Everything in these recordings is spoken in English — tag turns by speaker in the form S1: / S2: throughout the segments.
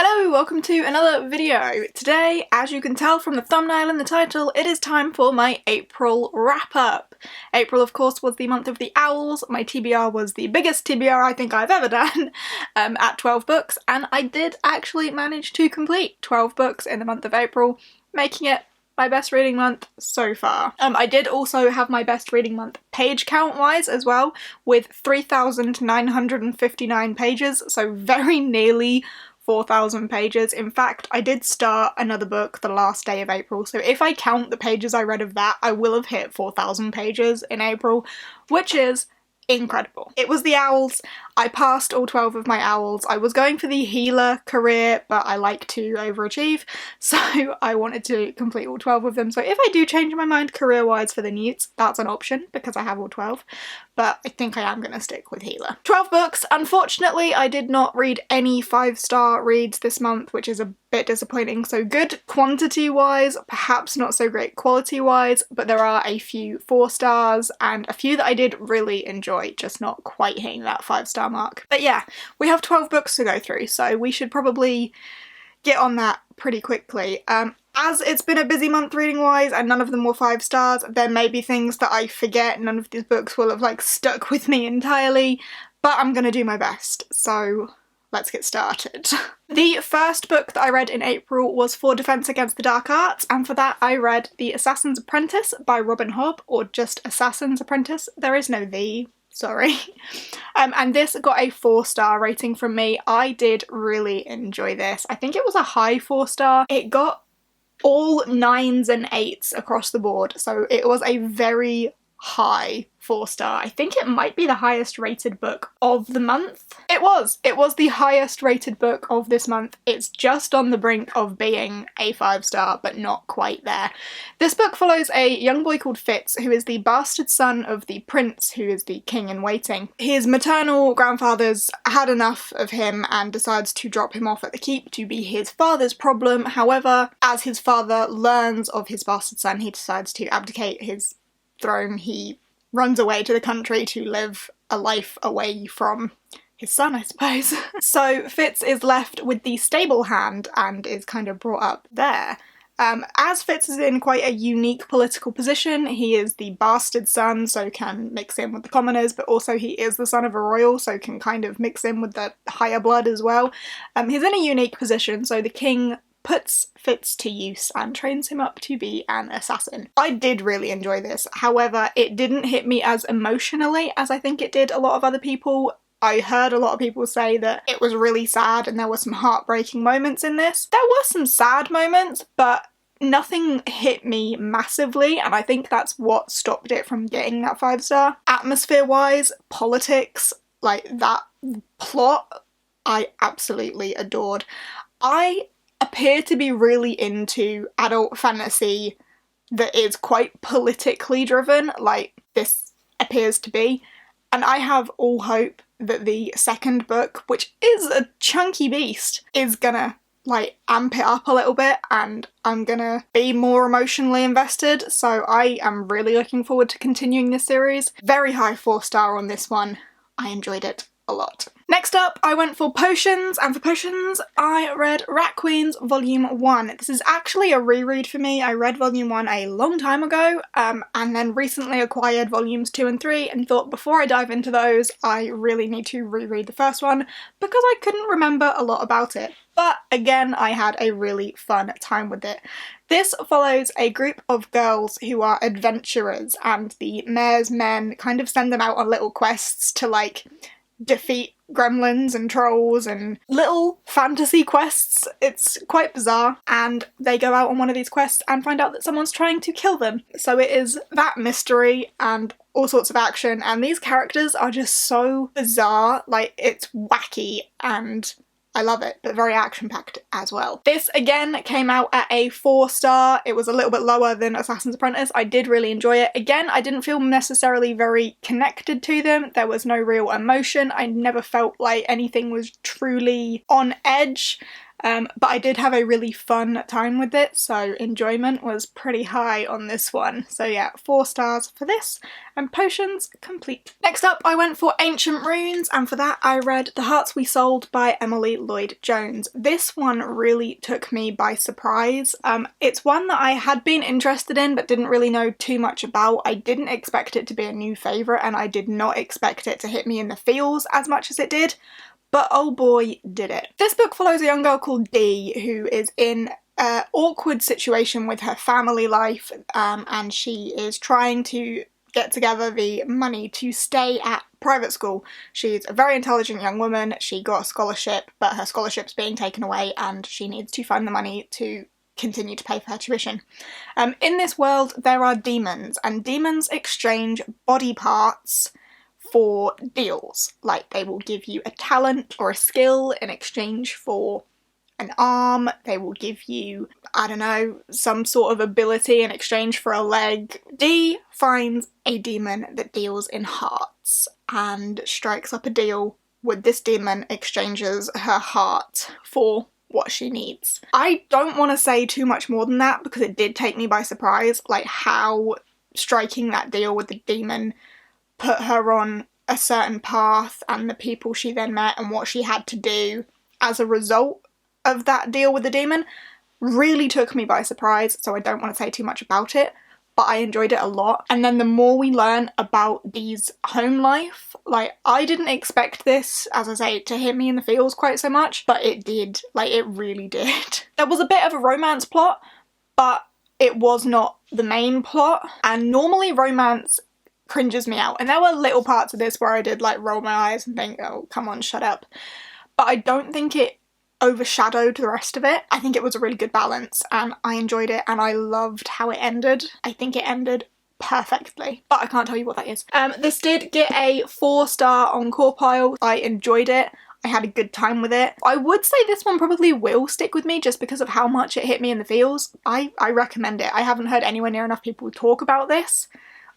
S1: Hello, welcome to another video. Today, as you can tell from the thumbnail and the title, it is time for my April wrap-up. April, of course, was the month of the owls. My TBR was the biggest TBR I think I've ever done, at 12 books, and I did actually manage to complete 12 books in the month of April, making it my best reading month so far. I did also have my best reading month page count-wise as well, with 3,959 pages, so very nearly 4,000 pages. In fact, I did start another book the last day of April, so if I count the pages I read of that, I will have hit 4,000 pages in April, which is incredible. It was the owls. I passed all 12 of my owls. I was going for the healer career, but I like to overachieve, so I wanted to complete all 12 of them. So if I do change my mind career-wise for the newts, that's an option because I have all 12, but I think I am going to stick with healer. 12 books. Unfortunately, I did not read any 5-star reads this month, which is a bit disappointing. So good quantity-wise, perhaps not so great quality-wise, but there are a few 4 stars and a few that I did really enjoy, just not quite hitting that 5-star mark. But yeah, we have 12 books to go through, so we should probably get on that pretty quickly. As it's been a busy month reading wise and none of them were 5 stars, there may be things that I forget. None of these books will have like stuck with me entirely, but I'm gonna do my best, so let's get started. The first book that I read in April was For Defense Against the Dark Arts, and for that I read The Assassin's Apprentice by Robin Hobb, or just Assassins Apprentice. There is no the. Sorry. And this got a 4-star rating from me. I did really enjoy this. I think it was a high 4-star. It got all 9s and 8s across the board, so it was a very high 4-star. I think it might be the highest rated book of the month. It was the highest rated book of this month. It's just on the brink of being a 5-star, but not quite there. This book follows a young boy called Fitz, who is the bastard son of the prince, who is the king in waiting. His maternal grandfather's had enough of him and decides to drop him off at the keep to be his father's problem. However, as his father learns of his bastard son, he decides to abdicate his throne. He runs away to the country to live a life away from his son, I suppose. So Fitz is left with the stable hand and is kind of brought up there. As Fitz is in quite a unique political position, he is the bastard son, so can mix in with the commoners, but also he is the son of a royal, so can kind of mix in with the higher blood as well. He's in a unique position, so the king puts Fitz to use and trains him up to be an assassin. I did really enjoy this, however it didn't hit me as emotionally as I think it did a lot of other people. I heard a lot of people say that it was really sad and there were some heartbreaking moments in this. There were some sad moments, but nothing hit me massively, and I think that's what stopped it from getting that 5-star. Atmosphere-wise, politics, like that plot, I absolutely adored. I appear to be really into adult fantasy that is quite politically driven, like this appears to be, and I have all hope that the second book, which is a chunky beast, is gonna like amp it up a little bit and I'm gonna be more emotionally invested, so I am really looking forward to continuing this series. Very high 4-star on this one. I enjoyed it a lot. Next up, I went for potions, and for potions I read Rat Queens Volume 1. This is actually a reread for me. I read Volume 1 a long time ago, and then recently acquired Volumes 2 and 3 and thought before I dive into those, I really need to reread the first one because I couldn't remember a lot about it. But again, I had a really fun time with it. This follows a group of girls who are adventurers, and the mayor's men kind of send them out on little quests to like defeat gremlins and trolls and little fantasy quests. It's quite bizarre, and they go out on one of these quests and find out that someone's trying to kill them. So it is that mystery and all sorts of action, and these characters are just so bizarre, like it's wacky and I love it, but very action-packed as well. This again came out at a 4-star. It was a little bit lower than Assassin's Apprentice. I did really enjoy it. Again, I didn't feel necessarily very connected to them. There was no real emotion. I never felt like anything was truly on edge. But I did have a really fun time with it, so enjoyment was pretty high on this one. So yeah, 4 stars for this, and potions complete. Next up I went for Ancient Runes, and for that I read The Hearts We Sold by Emily Lloyd-Jones. This one really took me by surprise. It's one that I had been interested in but didn't really know too much about. I didn't expect it to be a new favourite, and I did not expect it to hit me in the feels as much as it did. But oh boy, did it. This book follows a young girl called Dee who is in an awkward situation with her family life, and she is trying to get together the money to stay at private school. She's a very intelligent young woman, she got a scholarship, but her scholarship's being taken away and she needs to find the money to continue to pay for her tuition. In this world there are demons, and demons exchange body parts for deals. Like, they will give you a talent or a skill in exchange for an arm, they will give you, I don't know, some sort of ability in exchange for a leg. Dee finds a demon that deals in hearts and strikes up a deal with this demon, exchanges her heart for what she needs. I don't want to say too much more than that because it did take me by surprise, like how striking that deal with the demon put her on a certain path, and the people she then met and what she had to do as a result of that deal with the demon really took me by surprise, so I don't want to say too much about it, but I enjoyed it a lot. And then the more we learn about Dee's home life, like, I didn't expect this, as I say, to hit me in the feels quite so much, but it did. Like, it really did. There was a bit of a romance plot, but it was not the main plot, and normally romance cringes me out, and there were little parts of this where I did like roll my eyes and think, oh come on, shut up, but I don't think it overshadowed the rest of it. I think it was a really good balance and I enjoyed it, and I loved how it ended. I think it ended perfectly, but I can't tell you what that is. This did get a 4-star encore pile. I enjoyed it, I had a good time with it. I would say this one probably will stick with me just because of how much it hit me in the feels. I recommend it. I haven't heard anywhere near enough people talk about this,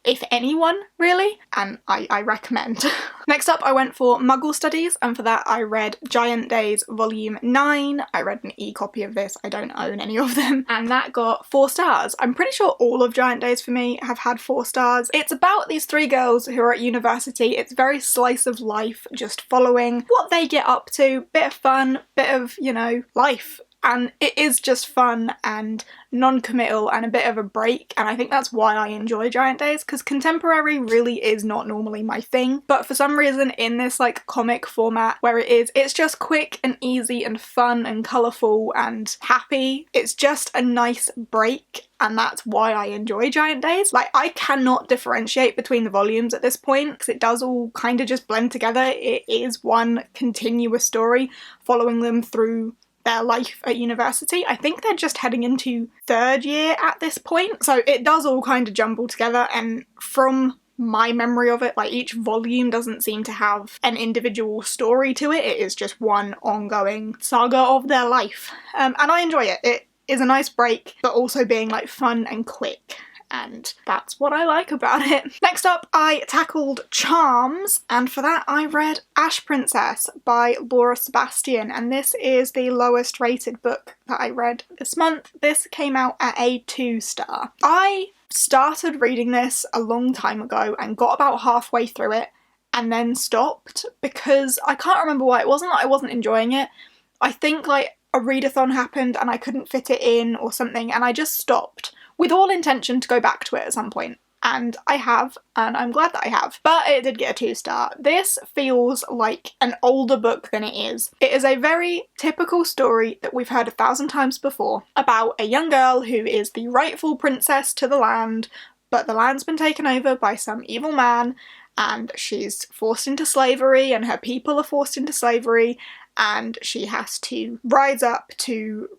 S1: if anyone, really, and I recommend. Next up I went for Muggle Studies, and for that I read Giant Days Volume 9. I read an e-copy of this, I don't own any of them, and that got 4 stars. I'm pretty sure all of Giant Days for me have had 4 stars. It's about these 3 girls who are at university. It's very slice of life, just following what they get up to, bit of fun, bit of, you know, life. And it is just fun and non-committal and a bit of a break, and I think that's why I enjoy Giant Days, because contemporary really is not normally my thing, but for some reason in this like comic format where it's just quick and easy and fun and colourful and happy, it's just a nice break, and that's why I enjoy Giant Days. Like, I cannot differentiate between the volumes at this point because it does all kind of just blend together. It is one continuous story following them through their life at university. I think they're just heading into 3rd year at this point, so it does all kind of jumble together, and from my memory of it, like, each volume doesn't seem to have an individual story to it. It is just one ongoing saga of their life, and I enjoy it. It is a nice break, but also being like fun and quick, and that's what I like about it. Next up, I tackled Charms, and for that I read Ashe Princess by Laura Sebastian, and this is the lowest rated book that I read this month. This came out at a 2-star. I started reading this a long time ago and got about halfway through it and then stopped because I can't remember why. It wasn't that I wasn't enjoying it. I think like a readathon happened and I couldn't fit it in or something, and I just stopped, with all intention to go back to it at some point. And I have, and I'm glad that I have. But it did get a 2-star. This feels like an older book than it is. It is a very typical story that we've heard 1,000 times before about a young girl who is the rightful princess to the land, but the land's been taken over by some evil man, and she's forced into slavery, and her people are forced into slavery, and she has to rise up to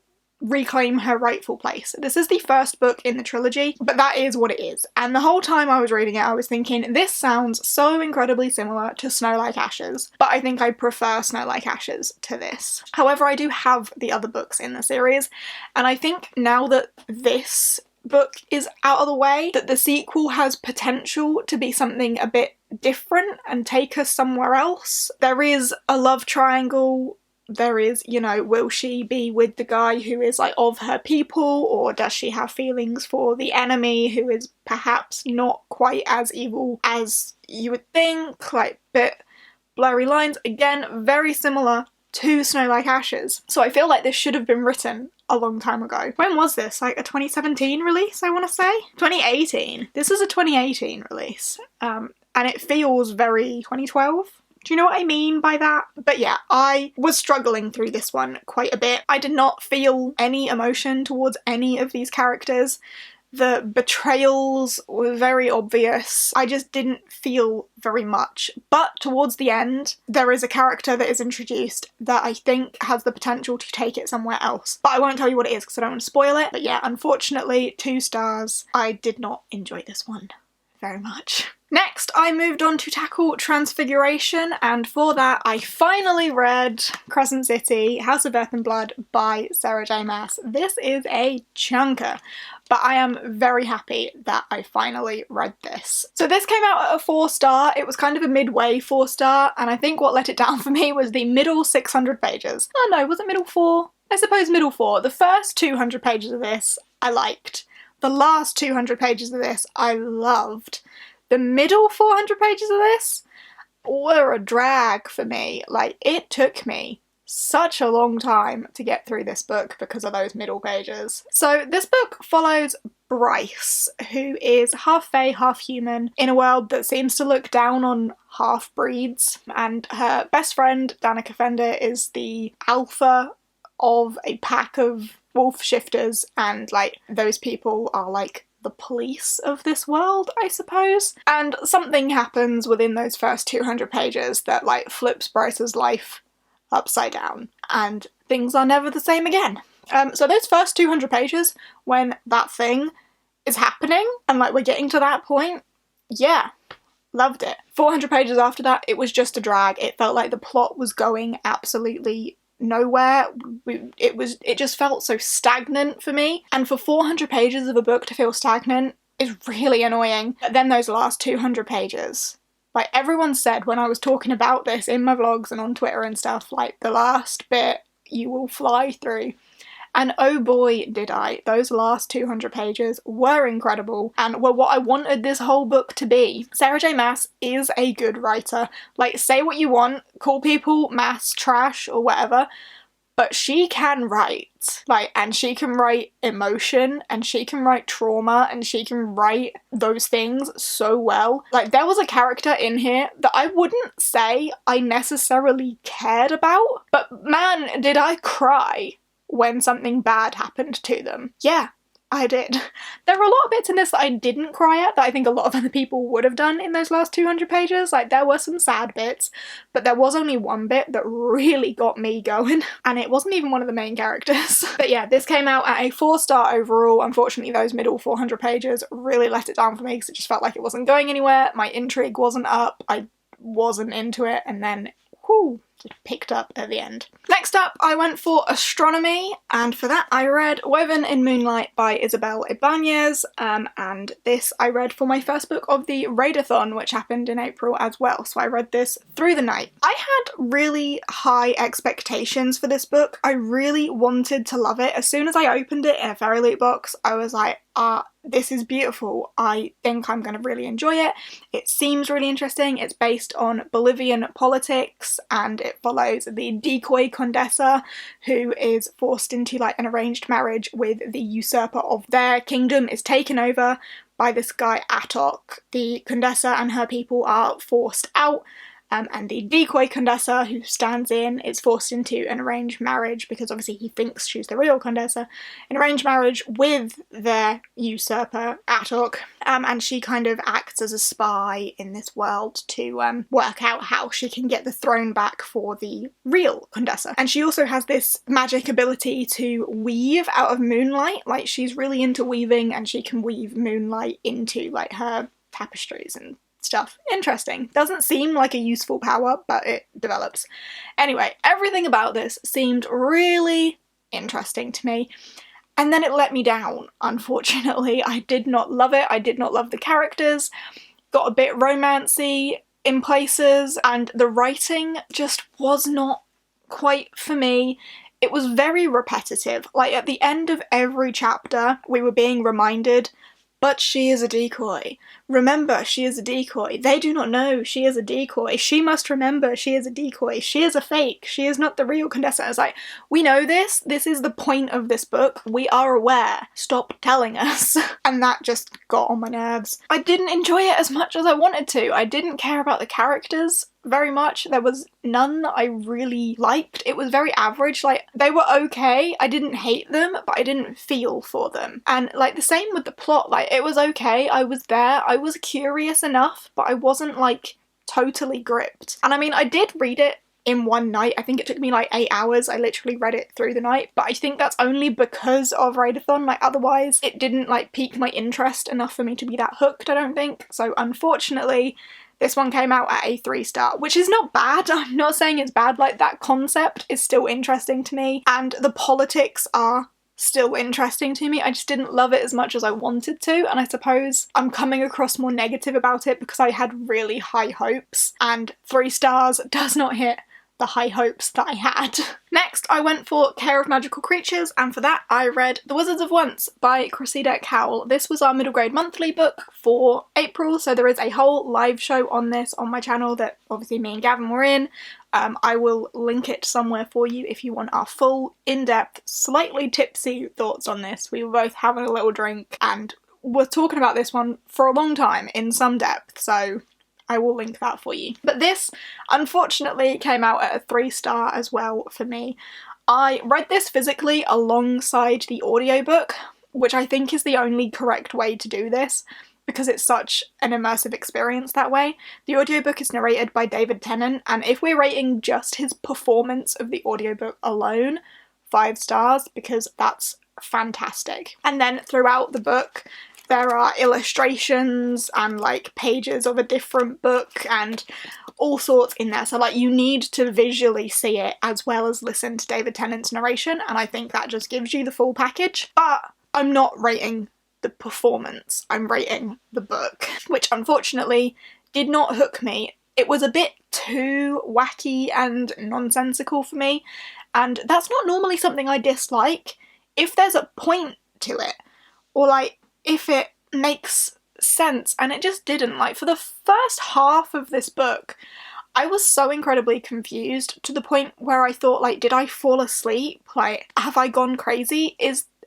S1: reclaim her rightful place. This is the first book in the trilogy, but that is what it is. And the whole time I was reading it, I was thinking, this sounds so incredibly similar to Snow Like Ashes, but I think I prefer Snow Like Ashes to this. However, I do have the other books in the series, and I think now that this book is out of the way, that the sequel has potential to be something a bit different and take us somewhere else. There is a love triangle there is, you know, will she be with the guy who is like of her people, or does she have feelings for the enemy who is perhaps not quite as evil as you would think, like bit blurry lines. Again, very similar to Snow Like Ashes. So I feel like this should have been written a long time ago. When was this? Like a 2017 release, I want to say? 2018. This is a 2018 release. And it feels very 2012. Do you know what I mean by that? But yeah, I was struggling through this one quite a bit. I did not feel any emotion towards any of these characters. The betrayals were very obvious. I just didn't feel very much. But towards the end, there is a character that is introduced that I think has the potential to take it somewhere else. But I won't tell you what it is because I don't want to spoil it. But yeah, unfortunately, 2 stars. I did not enjoy this one very much. Next, I moved on to tackle Transfiguration, and for that I finally read Crescent City, House of Earth and Blood by Sarah J Maas. This is a chunker, but I am very happy that I finally read this. So this came out at a 4-star, it was kind of a midway 4-star, and I think what let it down for me was the middle 600 pages. Oh no, was it middle 4? I suppose middle 4. The first 200 pages of this I liked. The last 200 pages of this I loved. The middle 400 pages of this were a drag for me. Like, it took me such a long time to get through this book because of those middle pages. So this book follows Bryce, who is half fae, half human, in a world that seems to look down on half-breeds, and her best friend, Danica Fender, is the alpha of a pack of wolf shifters, and like those people are like the police of this world, I suppose. And something happens within those first 200 pages that like flips Bryce's life upside down, and things are never the same again. So those first 200 pages, when that thing is happening and like we're getting to that point, yeah, loved it. 400 pages after that, it was just a drag. It felt like the plot was going absolutely nowhere. It just felt so stagnant for me, and for 400 pages of a book to feel stagnant is really annoying. But then those last 200 pages, like everyone said when I was talking about this in my vlogs and on Twitter and stuff, like the last bit you will fly through. And oh boy did I. Those last 200 pages were incredible and were what I wanted this whole book to be. Sarah J Maas is a good writer. Like, say what you want, call people Maas trash or whatever, but she can write. Like, and she can write emotion, and she can write trauma, and she can write those things so well. Like, there was a character in here that I wouldn't say I necessarily cared about, but man, did I cry when something bad happened to them. Yeah, I did. There were a lot of bits in this that I didn't cry at that I think a lot of other people would have done in those last 200 pages. Like, there were some sad bits, but there was only one bit that really got me going, and it wasn't even one of the main characters. But yeah, this came out at a 4-star overall. Unfortunately, those middle 400 pages really let it down for me because it just felt like it wasn't going anywhere. My intrigue wasn't up. I wasn't into it, and then whoo, just picked up at the end. Next up, I went for astronomy, and for that I read Woven in Moonlight by Isabel Ibanez, and this I read for my first book of the Readathon, which happened in April as well, so I read this through the night. I had really high expectations for this book. I really wanted to love it. As soon as I opened it in a Fairy Loot box, I was like, this is beautiful. I think I'm going to really enjoy it. It seems really interesting. It's based on Bolivian politics, and it follows the decoy Condessa who is forced into like an arranged marriage with the usurper of their kingdom, is taken over by this guy Atok. The Condessa and her people are forced out, and the decoy Condessa who stands in is forced into an arranged marriage because obviously he thinks she's the real Condessa, an arranged marriage with their usurper Atok, and she kind of acts as a spy in this world to work out how she can get the throne back for the real Condessa. And she also has this magic ability to weave out of moonlight. Like, she's really into weaving, and she can weave moonlight into like her tapestries and stuff. Interesting. Doesn't seem like a useful power, but it develops. Anyway, everything about this seemed really interesting to me, and then it let me down, unfortunately. I did not love it. I did not love the characters. Got a bit romancy in places, and the writing just was not quite for me. It was very repetitive. Like, at the end of every chapter, we were being reminded, but she is a decoy. Remember, she is a decoy. They do not know she is a decoy. She must remember she is a decoy. She is a fake. She is not the real Condessa. It's like, we know this. This is the point of this book. We are aware. Stop telling us. And that just got on my nerves. I didn't enjoy it as much as I wanted to. I didn't care about the characters very much. There was none that I really liked. It was very average. Like, they were okay. I didn't hate them, but I didn't feel for them. And like the same with the plot. Like, it was okay. I was there. I was curious enough, but I wasn't like totally gripped. And I mean, I did read it in one night. I think it took me like 8 hours. I literally read it through the night, but I think that's only because of Readathon. Like, otherwise it didn't like pique my interest enough for me to be that hooked, I don't think. So unfortunately, this one came out at a 3-star, which is not bad. I'm not saying it's bad. Like, that concept is still interesting to me, and the politics are still interesting to me. I just didn't love it as much as I wanted to, and I suppose I'm coming across more negative about it because I had really high hopes, and 3 stars does not hit the high hopes that I had. Next, I went for Care of Magical Creatures, and for that I read The Wizards of Once by Cressida Cowell. This was our middle grade monthly book for April, so there is a whole live show on this on my channel that obviously me and Gavin were in. I will link it somewhere for you if you want our full, in-depth, slightly tipsy thoughts on this. We were both having a little drink and were talking about this one for a long time in some depth, so I will link that for you. But this, unfortunately, came out at a 3-star as well for me. I read this physically alongside the audiobook, which I think is the only correct way to do this, because it's such an immersive experience that way. The audiobook is narrated by David Tennant, and if we're rating just his performance of the audiobook alone, 5 stars, because that's fantastic. And then throughout the book, there are illustrations and like pages of a different book and all sorts in there. So like, you need to visually see it as well as listen to David Tennant's narration, and I think that just gives you the full package. But I'm not rating the performance, I'm rating the book, which unfortunately did not hook me. It was a bit too wacky and nonsensical for me, and that's not normally something I dislike. If there's a point to it, or like if it makes sense, and it just didn't. Like, for the first half of this book, I was so incredibly confused to the point where I thought, like, did I fall asleep? Like, have I gone crazy?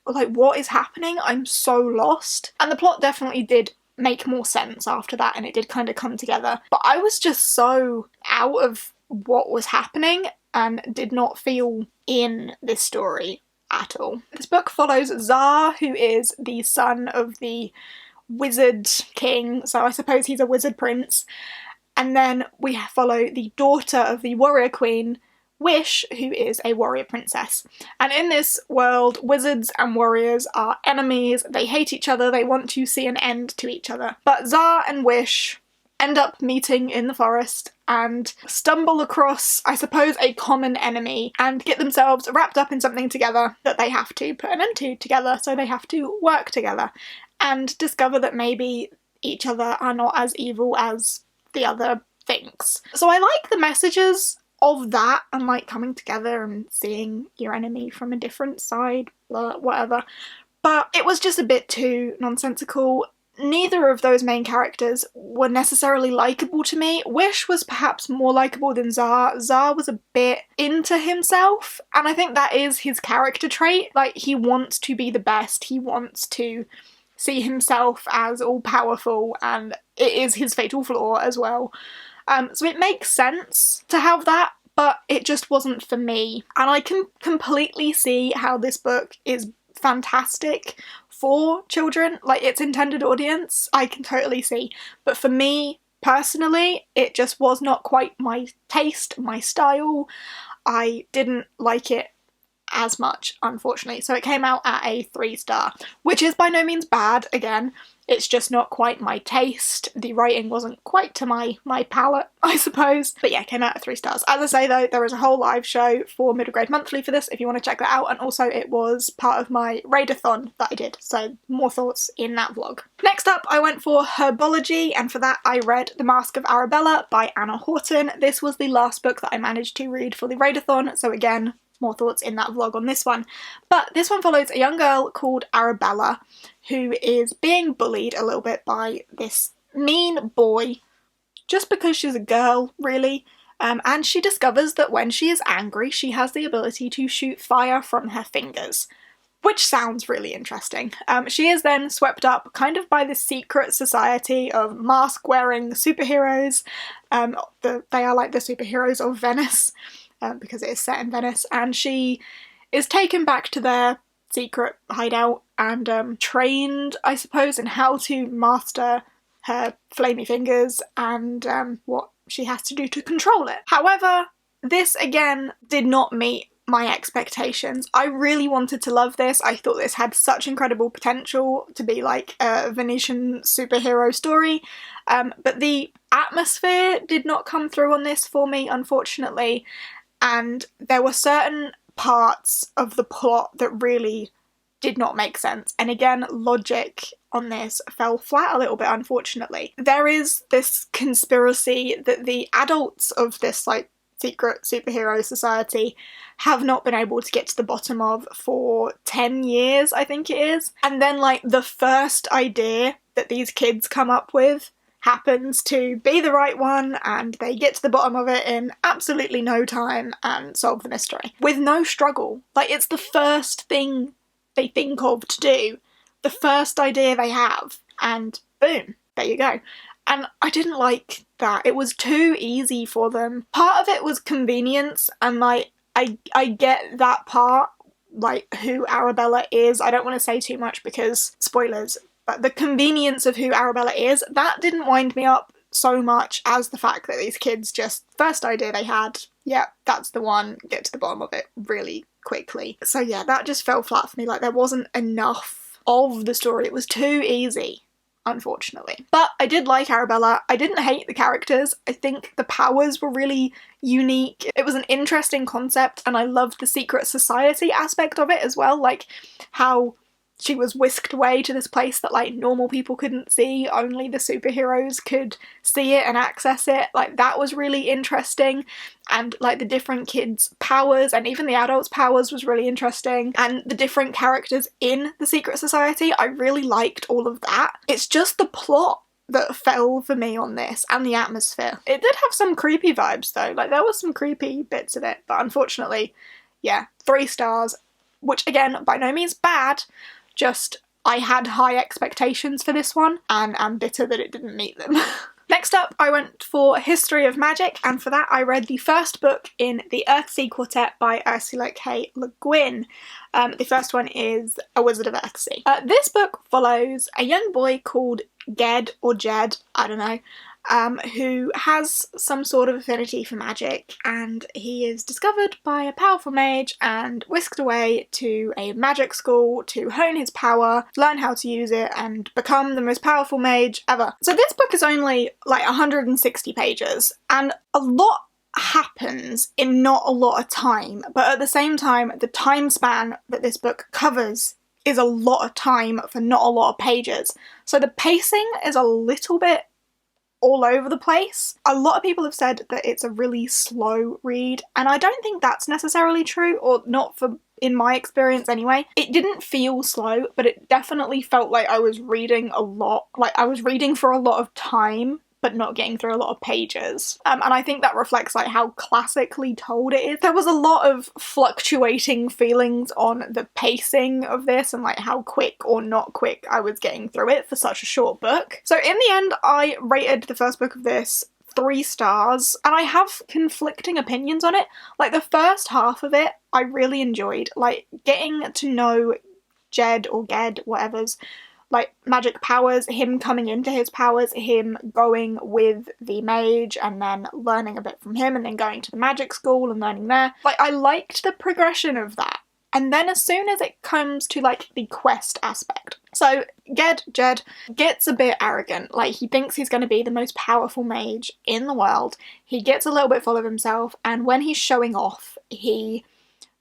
S1: What is happening? I'm so lost. And the plot definitely did make more sense after that, and it did kind of come together. But I was just so out of what was happening and did not feel in this story at all. This book follows Zar, who is the son of the wizard king, so I suppose he's a wizard prince. And then we follow the daughter of the warrior queen, Wish, who is a warrior princess. And in this world, wizards and warriors are enemies. They hate each other. They want to see an end to each other. But Zar and Wish end up meeting in the forest and stumble across, I suppose, a common enemy and get themselves wrapped up in something together that they have to put an end to together. So they have to work together and discover that maybe each other are not as evil as the other thinks. So I like the messages of that, and like coming together and seeing your enemy from a different side, whatever. But it was just a bit too nonsensical. Neither of those main characters were necessarily likeable to me. Wish was perhaps more likeable than Zar. Zar was a bit into himself, and I think that is his character trait. Like, he wants to be the best, he wants to see himself as all-powerful, and it is his fatal flaw as well. So it makes sense to have that, but it just wasn't for me. And I can completely see how this book is fantastic for children, like its intended audience, I can totally see. But for me, personally, it just was not quite my taste, my style. I didn't like it as much, unfortunately. So it came out at a 3-star, which is by no means bad. Again, It's just not quite my taste. The writing wasn't quite to my palate, I suppose. But yeah, came out at 3 stars. As I say though, there is a whole live show for Middle Grade Monthly for this if you want to check that out, and also it was part of my readathon that I did, so more thoughts in that vlog. Next up, I went for Herbology, and for that I read The Mask of Arabella by Anna Horton. This was the last book that I managed to read for the readathon, so again, more thoughts in that vlog on this one. But this one follows a young girl called Arabella who is being bullied a little bit by this mean boy just because she's a girl, really. And she discovers that when she is angry, she has the ability to shoot fire from her fingers, which sounds really interesting. She is then swept up kind of by this secret society of mask-wearing superheroes. They are like the superheroes of Venice, because it is set in Venice, and she is taken back to their secret hideout and trained, I suppose, in how to master her flamey fingers and what she has to do to control it. However, this again did not meet my expectations. I really wanted to love this. I thought this had such incredible potential to be like a Venetian superhero story, but the atmosphere did not come through on this for me, unfortunately. And there were certain parts of the plot that really did not make sense. And again, logic on this fell flat a little bit, unfortunately. There is this conspiracy that the adults of this like secret superhero society have not been able to get to the bottom of for 10 years, I think it is. And then like the first idea that these kids come up with happens to be the right one, and they get to the bottom of it in absolutely no time and solve the mystery with no struggle. Like, it's the first thing they think of to do, the first idea they have, and boom, there you go. And I didn't like that. It was too easy for them. Part of it was convenience, and like I get that part, like who Arabella is. I don't want to say too much because spoilers. But the convenience of who Arabella is, that didn't wind me up so much as the fact that these kids just, first idea they had, yeah, that's the one, get to the bottom of it really quickly. So yeah, that just fell flat for me. Like, there wasn't enough of the story. It was too easy, unfortunately. But I did like Arabella. I didn't hate the characters. I think the powers were really unique. It was an interesting concept, and I loved the secret society aspect of it as well, like how she was whisked away to this place that like normal people couldn't see, only the superheroes could see it and access it. Like, that was really interesting, and like the different kids' powers and even the adults' powers was really interesting, and the different characters in the secret society, I really liked all of that. It's just the plot that fell for me on this, and the atmosphere. It did have some creepy vibes though, like there was some creepy bits in it, but unfortunately, yeah, 3 stars, which again, by no means bad, just I had high expectations for this one, and I'm bitter that it didn't meet them. Next up, I went for History of Magic, and for that I read the first book in the Earthsea Quartet by Ursula K. Le Guin. The first one is A Wizard of Earthsea. This book follows a young boy called Ged, or Jed, I don't know, who has some sort of affinity for magic, and he is discovered by a powerful mage and whisked away to a magic school to hone his power, learn how to use it, and become the most powerful mage ever. So this book is only like 160 pages, and a lot happens in not a lot of time, but at the same time, the time span that this book covers is a lot of time for not a lot of pages. So the pacing is a little bit all over the place. A lot of people have said that it's a really slow read, and I don't think that's necessarily true, or not for in my experience anyway. It didn't feel slow, but it definitely felt like I was reading a lot, like I was reading for a lot of time but not getting through a lot of pages. And I think that reflects like how classically told it is. There was a lot of fluctuating feelings on the pacing of this and like how quick or not quick I was getting through it for such a short book. So in the end, I rated the first book of this 3 stars, and I have conflicting opinions on it. Like, the first half of it I really enjoyed, like getting to know Jed or Ged, whatever's like magic powers, him coming into his powers, him going with the mage and then learning a bit from him, and then going to the magic school and learning there. Like, I liked the progression of that. And then as soon as it comes to like the quest aspect, so Jed gets a bit arrogant. Like, he thinks he's going to be the most powerful mage in the world. He gets a little bit full of himself, and when he's showing off, he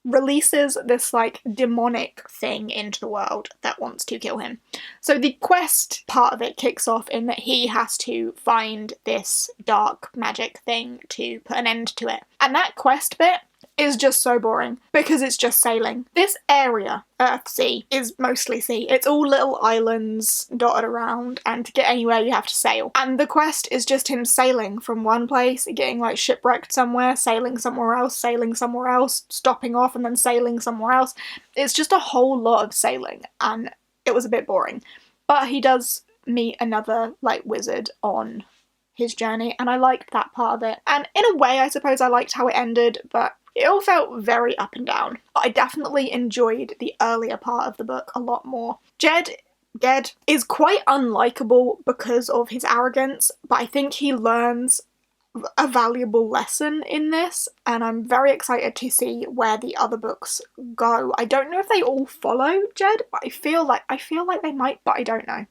S1: releases this like demonic thing into the world that wants to kill him. So the quest part of it kicks off in that he has to find this dark magic thing to put an end to it. And that quest bit is just so boring because it's just sailing. This area, Earthsea, is mostly sea. It's all little islands dotted around, and to get anywhere you have to sail. And the quest is just him sailing from one place, getting like shipwrecked somewhere, sailing somewhere else, stopping off and then sailing somewhere else. It's just a whole lot of sailing, and it was a bit boring. But he does meet another like wizard on his journey, and I liked that part of it. And in a way, I suppose I liked how it ended, but it all felt very up and down. But I definitely enjoyed the earlier part of the book a lot more. Jed is quite unlikable because of his arrogance, but I think he learns a valuable lesson in this, and I'm very excited to see where the other books go. I don't know if they all follow Jed, but I feel like they might, but I don't know.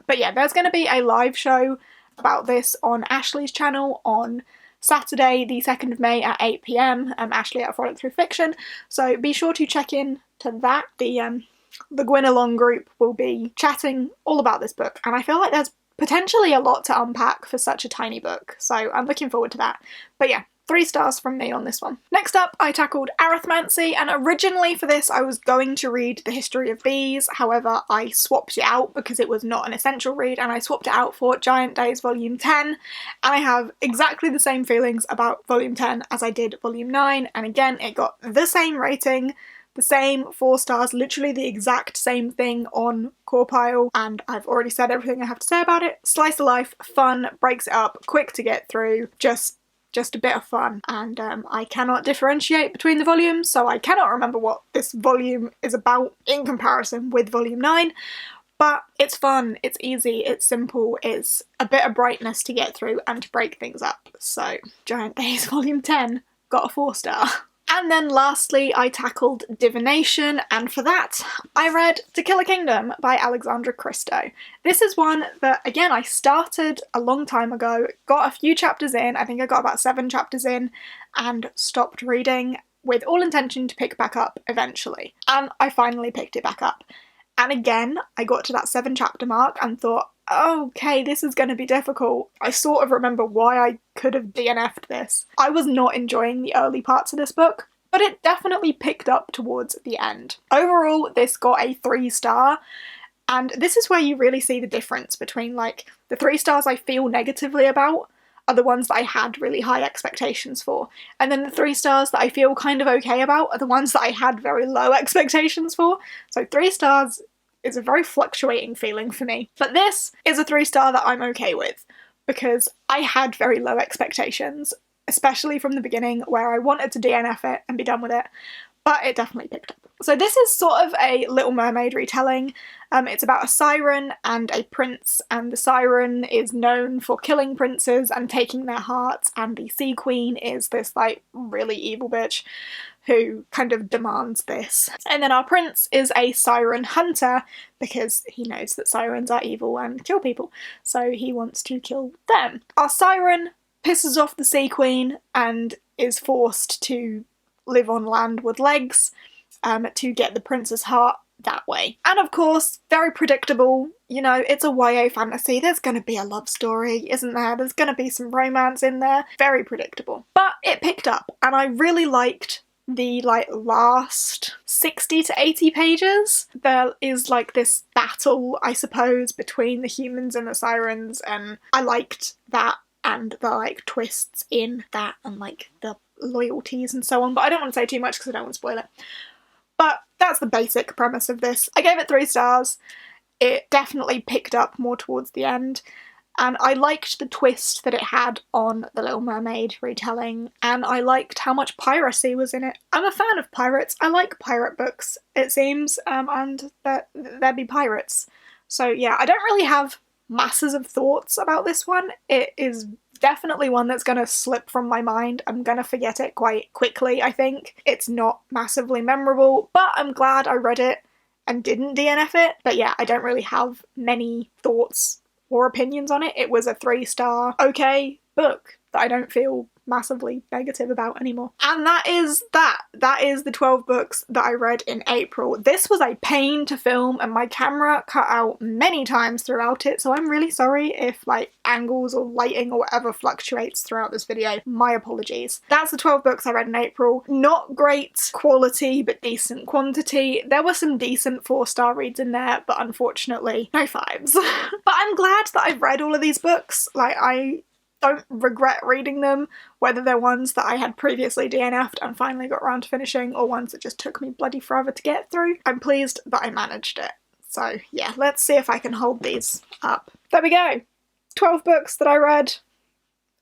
S1: But yeah, there's going to be a live show about this on Ashley's channel on Saturday, the 2nd of May at 8 PM. Ashley at Frolic Through Fiction. So be sure to check in to that. The Gwyn Along group will be chatting all about this book, and I feel like there's potentially a lot to unpack for such a tiny book. So I'm looking forward to that. But yeah, 3 stars from me on this one. Next up, I tackled Arithmancy, and originally for this I was going to read The History of Bees. However, I swapped it out because it was not an essential read, and I swapped it out for Giant Days Volume 10, and I have exactly the same feelings about Volume 10 as I did Volume 9, and again, it got the same rating, the same 4 stars, literally the exact same thing on Corpile, and I've already said everything I have to say about it. Slice of life, fun, breaks it up, quick to get through, just a bit of fun, and I cannot differentiate between the volumes, so I cannot remember what this volume is about in comparison with Volume 9, but it's fun, it's easy, it's simple, it's a bit of brightness to get through and to break things up. So Giant Days Volume 10 got a 4 star. And then lastly, I tackled Divination, and for that, I read To Kill a Kingdom by Alexandra Christo. This is one that, again, I started a long time ago, got a few chapters in, I think I got about 7 chapters in, and stopped reading with all intention to pick back up eventually. And I finally picked it back up. And again, I got to that 7 chapter mark and thought, okay, this is going to be difficult. I sort of remember why I could have DNF'd this. I was not enjoying the early parts of this book, but it definitely picked up towards the end. Overall, this got a 3 star, and this is where you really see the difference between, like, the 3 stars I feel negatively about are the ones that I had really high expectations for, and then the 3 stars that I feel kind of okay about are the ones that I had very low expectations for. So 3 stars is a very fluctuating feeling for me. But this is a 3 star that I'm okay with, because I had very low expectations, especially from the beginning where I wanted to DNF it and be done with it, but it definitely picked up. So this is sort of a Little Mermaid retelling. It's about a siren and a prince, and the siren is known for killing princes and taking their hearts, and the sea queen is this like really evil bitch who kind of demands this. And then our prince is a siren hunter because he knows that sirens are evil and kill people, so he wants to kill them. Our siren pisses off the sea queen and is forced to live on land with legs to get the prince's heart that way. And of course, very predictable, you know, it's a YA fantasy, there's gonna be a love story, isn't there? There's gonna be some romance in there. Very predictable. But it picked up, and I really liked the like last 60 to 80 pages. There is like this battle, I suppose, between the humans and the sirens, and I liked that, and the like twists in that, and like the loyalties and so on, but I don't want to say too much because I don't want to spoil it. But that's the basic premise of this. I gave it 3 stars. It definitely picked up more towards the end, and I liked the twist that it had on the Little Mermaid retelling, and I liked how much piracy was in it. I'm a fan of pirates. I like pirate books, it seems, and that there be pirates. So yeah, I don't really have masses of thoughts about this one. It is definitely one that's gonna slip from my mind. I'm gonna forget it quite quickly, I think. It's not massively memorable, but I'm glad I read it and didn't DNF it. But yeah, I don't really have many thoughts or opinions on it. It was a 3-star okay book that I don't feel massively negative about anymore. And that is that. That is the 12 books that I read in April. This was a pain to film and my camera cut out many times throughout it, so I'm really sorry if like angles or lighting or whatever fluctuates throughout this video. My apologies. That's the 12 books I read in April. Not great quality, but decent quantity. There were some decent 4-star reads in there, but unfortunately no 5s. But I'm glad that I've read all of these books. Like, I don't regret reading them, whether they're ones that I had previously DNF'd and finally got around to finishing, or ones that just took me bloody forever to get through. I'm pleased that I managed it. So yeah, let's see if I can hold these up. There we go. 12 books that I read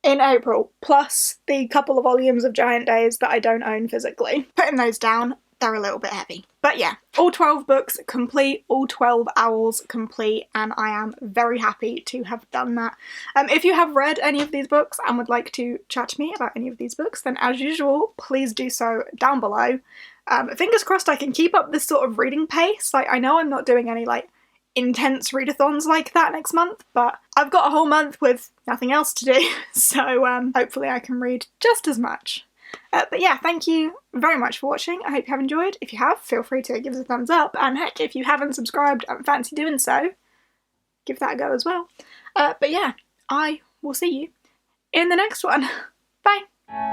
S1: in April, plus the couple of volumes of Giant Days that I don't own physically. Putting those down, they're a little bit heavy. But yeah, all 12 books complete, all 12 owls complete, and I am very happy to have done that. If you have read any of these books and would like to chat to me about any of these books, then as usual, please do so down below. Fingers crossed I can keep up this sort of reading pace. Like, I know I'm not doing any like intense readathons like that next month, but I've got a whole month with nothing else to do, so hopefully I can read just as much. But yeah, thank you very much for watching. I hope you have enjoyed. If you have, feel free to give us a thumbs up, and heck, if you haven't subscribed and fancy doing so, give that a go as well. But yeah, I will see you in the next one. Bye!